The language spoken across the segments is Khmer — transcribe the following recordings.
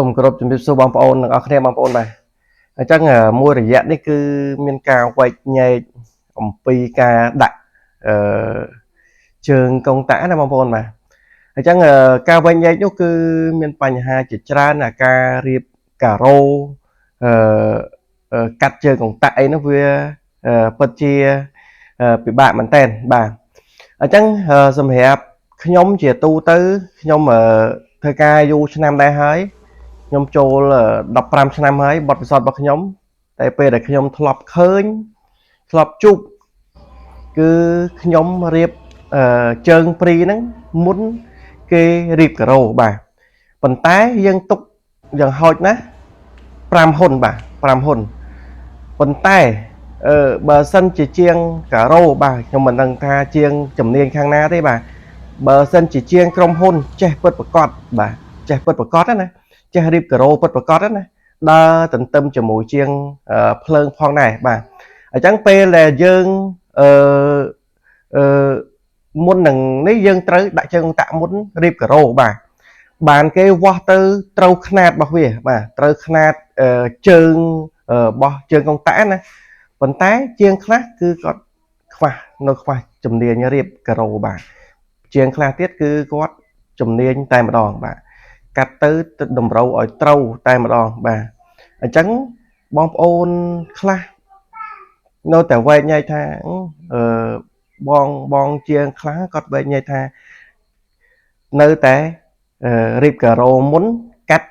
សូមគោរពជំរាបសួរបងប្អូនទាំងអស់គ្នាបងប្អូនបាទអញ្ចឹងមួយរយៈនេះគឺមានការវែកញែកអំពីការដាក់អឺជើងកុងតាក់ណាបងប្អូនបាទអញ្ចឹងការវែកញែកនោះគឺមានបញ្ហាជាច្រើនអាការរៀបការ៉ូអឺកាត់ជើងកុងតាក់អីនោះវាពិតជាពិបាកមែនតើបាទអញ្ចឹងសម្រាប់ខ្ញុំជាទូទៅខ្ញុំធ្វើការយូរឆ្នាំដែរហើយខ្ញុំចូល15ឆ្នាំហើយបទពិសោធន៍របស់ខ្ញុំតែពេលដែលខ្ញុំធ្លាប់ឃើញធ្លាប់ជួបគឺខ្ញុំរៀបជើងព្រីហ្នឹងមុនគេរៀបការ៉ូបាទប៉ុន្តែយើងទុកយ៉ាងហោចណាស់5ហ៊ុនបាទ5ហ៊ុនប៉ុន្តែបើសិនជាជាងការ៉ូបាទខ្ញុំមិនដឹងថាជាងជំនាញខាងណាទេបាទបើសិនជាជាងក្រុមហ៊ុនចេះពិតប្រកបបាទចេះពិតប្រកបណាចេះរៀបការ៉ូពិតប្រកបណាដើរទន្ទឹមជាមួយជាងភ្លើងផងដែរបាទអញ្ចឹងពេលដែលយើងមុននឹងនេះយើងត្រូវដាក់ជើងតាក់មុនរៀបការ៉ូបាទបានគេវាស់ទៅត្រូវຂ្នាតរបស់វាបាទត្រូវຂ្នាតជើងរបស់ជើងកុងតាក់ណាប៉ុន្តែជាងខ្លះគឺគាត់ខ្វះជំនាញរៀបការ៉ូបាទជាងខ្លះទៀតគឺគាត់ជំនាញតែម្ដងបាទកាត់ទៅតម្រូវឲ្យត្រូវតែម្ដងបាទអញ្ចឹងបងប្អូនខ្លះនៅតែវែកញែកថាបងជាងខ្លះគាត់វែកញែកថានៅតែរៀបការ៉ូមុនកាត់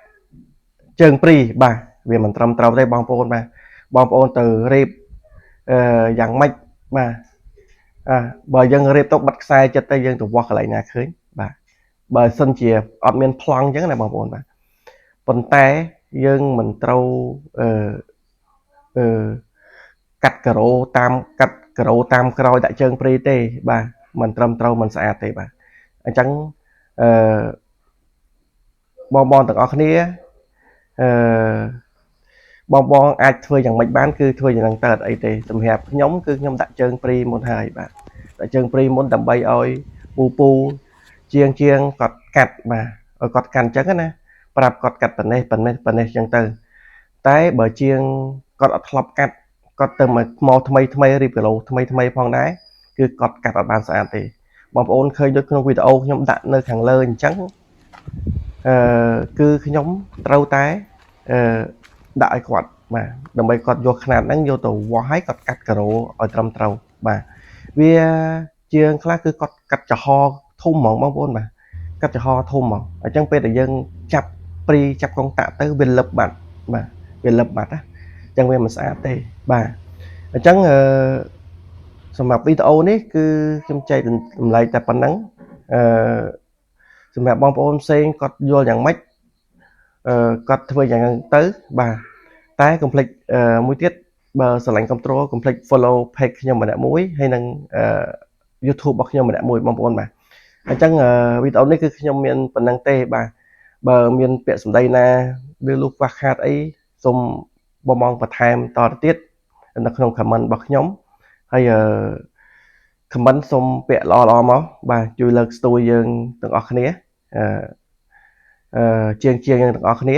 ជើងព្រីបាទវាមិនត្រឹមត្រូវទេបងប្អូនបាទបងប្អូនទៅរៀបយ៉ាងម៉េចបាទបើយើងរៀបទុកបាត់ខ្សែចិត្តទៅយើងទៅវាស់កន្លែងណាឃើញបាទបើសិនជាអត់មានប្លង់អញ្ចឹងណាបងប្អូនបាទប៉ុន្តែយើងមិនត្រូវកាត់ការ៉ូតាមក្រោយដាក់ជើងព្រីទេបាទមិនត្រឹមត្រូវមិនស្អាតទេបាទអញ្ចឹងបងទាំងអស់គ្នាបងអាចធ្វើយ៉ាងម៉េចបានគឺធ្វើយ៉ាងហ្នឹងទៅអត់អីទេសម្រាប់ខ្ញុំគឺខ្ញុំដាក់ជើងព្រីមុនហើយបាទដាក់ជើងព្រីមុនដើម្បីឲ្យពូជាងគាត់កាត់បាទឲ្យគាត់កាន់អញ្ចឹងណាប្រាប់គាត់កាត់ប៉ុណ្ណេះអញ្ចឹងទៅតែបើជាងគាត់អត់ធ្លាប់កាត់គាត់ទៅមកថ្មថ្មីរៀបគីឡូថ្មីផងដែរគឺគាត់កាត់អត់បានស្អាតទេបងប្អូនឃើញដូចក្នុងវីដេអូខ្ញុំដាក់នៅខាងលើអញ្ចឹងគឺខ្ញុំត្រូវតែដាក់ឲ្យគាត់បាទដើម្បីគាត់យកຂະຫນាតហ្នឹងយកទៅវាស់ឲ្យគាត់កាត់ការ៉ូឲ្យត្រឹមត្រូវបាទវាជាងខ្លះគឺគាត់កាត់ចំហធំហ្មងបងប្អូនបាទកាត់ចំហធំហ្មងអញ្ចឹងពេលដែលយើងចាប់ព្រីចាប់កុងតាក់ទៅវាលឹបបាត់បាទវាលឹបបាត់ណាអញ្ចឹងវាមិនស្អាតទេបាទអញ្ចឹងសម្រាប់វីដេអូនេះគឺខ្ញុំចែករំលែកតែប៉ុណ្ណឹងសម្រាប់បងប្អូនផ្សេងគាត់យល់យ៉ាងម៉េចគាត់ធ្វើយ៉ាងហ្នឹងទៅបាទតែកុំភ្លេចមួយទៀតបើស្រឡាញ់ control កុំភ្លេច follow page ខ្ញុំម្នាក់មួយហើយនឹងYouTube របស់ខ្ញុំម្នាក់មួយបងប្អូនបាទអញ្ចឹងវីដេអូនេះគឺខ្ញុំមានប៉ុណ្ណឹងទេបាទបើមានពាក្យសម្ដីណាឬលុះខ្វះខាតអីសូមបងបន្ថែមតទៅទៀតនៅក្នុង comment របស់ខ្ញុំហើយcomment សូមពាក្យល្អមកបាទជួយលើកស្ទួយយើងទាំងអស់គ្នាជាងយើងទាំងអស់គ្នា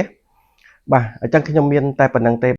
បាទអញ្ចឹងខ្ញុំមានតែប៉ុណ្្នឹងទេ